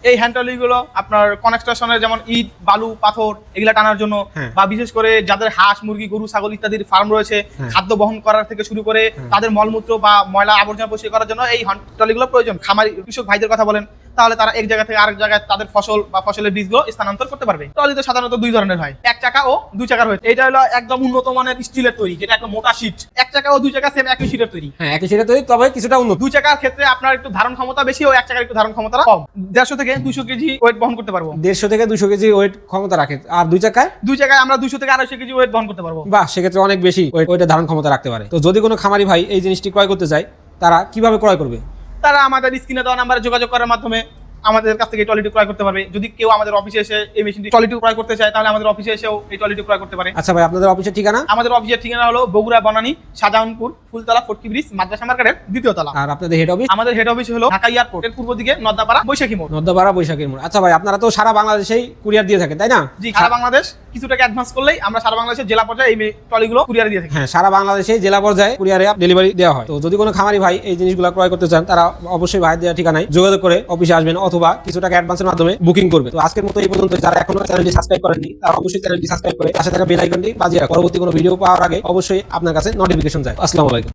এই hand trolley গুলো আপনার কনস্ট্রাকশনের যেমন ইট বালু পাথর এগুলা টানার জন্য বা বিশেষ করে যাদের হাঁস মুরগি গরু ছাগল ইত্যাদির ফার্ম রয়েছে খাদ্য বহন করার থেকে শুরু করে তাদের মলমূত্র বা ময়লা আবর্জনা পরিষ্কার করার জন্য এই হ্যান্ড ট্রলি গুলো প্রয়োজন। খামারি কৃষক ভাইদের কথা বলেন, তাহলে তারা এক জায়গা থেকে আরেক জায়গায় তাদের ফসল বা ফসলের বীজগুলো স্থানান্তর করতে পারবে। ট্রলি তো সাধারণত দুই ধরনের হয়, এক চাকা ও দুই চাকার হয়। এটা হলো একদম উন্নত মানের স্টিলের তৈরি, যেটা একটা মোটা শীট। এক চাকা ও দুই চাকা সেম একই শীটের তৈরি। হ্যাঁ, একই শীটের তৈরি, তবে কিছুটা উন্নত। দুই চাকার ক্ষেত্রে আপনার একটু ধারণ ক্ষমতা বেশি ও এক চাকার একটু ধারণ ক্ষমতা কম। 150 থেকে 200 কেজি ওয়েট বহন করতে পারবো। 150 থেকে 200 কেজি ওয়েট ক্ষমতা রাখে। আর দুই চাকায় আমরা 200 থেকে 250 কেজি ওয়েট বহন করতে পারবো। বাহ, সেক্ষেত্রে অনেক বেশি ওয়েটের ধারণ ক্ষমতা রাখতে পারে। তো যদি কোনো খামারি ভাই এই জিনিসটি ক্রয় করতে চায়, তারা কিভাবে ক্রয় করবে? তারা আমাদের স্ক্রিনে দেওয়া নাম্বারে যোগাযোগ করার মাধ্যমে আমাদের কাছ থেকে ট্রলিটি ক্রয় করতে পারবে। যদি কেউ আমাদের অফিসে এসে এই মেশিনটি ট্রলিটি ক্রয় করতে চায়, তাহলে আমাদের অফিসে এসেও এই ট্রলিটি ক্রয় করতে পারে। আচ্ছা ভাই, আপনাদের অফিসের ঠিকানা? আমাদের অফিসের ঠিকানা হলো বগুড়া বনানী শাহজাহানপুর ফুলতলা ফটকি ব্রিজ মাদ্রাসা মার্কেটের 2য় তলা। আর আপনাদের হেড অফিস? আমাদের হেড অফিস হলো ঢাকা এয়ারপোর্টের পূর্ব দিকে নদ্দাপাড়া বৈশাখী মোড়। নদ্দাপাড়া বৈশাখী মোড়। আচ্ছা ভাই, আপনারা তো সারা বাংলাদেশেই কুরিয়ার দিয়ে থাকেন, তাই না? জি, সারা বাংলাদেশ। কিছু টাকা অ্যাডভান্স করলেই আমরা সারা বাংলাদেশের জেলা পর্যায়ে এই ট্রলিগুলো কুরিয়ারে দিয়ে থাকি। হ্যাঁ, সারা বাংলাদেশে জেলা পর্যায়ে কুরিয়ারে ডেলিভারি দেওয়া হয়। তো যদি কোনো খামারি ভাই এই জিনিসগুলো ক্রয় করতে চান, তারা অবশ্যই ভাই দেওয়া ঠিকানায় যোগাযোগ করে অফিসে আসবেন অথবা কিছু টাকা অ্যাডভান্সের মাধ্যমে বুকিং করবে। তো আজকের মতো এই পর্যন্ত। যারা এখনো চ্যানেলটি সাবস্ক্রাইব করেননি, তারা অবশ্যই চ্যানেলটি সাবস্ক্রাইব করে পাশে থাকা বেল আইকনটি বাজিয়ে রাখুন। পরবর্তী কোনো ভিডিও পাওয়ার আগে অবশ্যই আপনার কাছে নোটিফিকেশন যায়। আসসালামু আলাইকুম।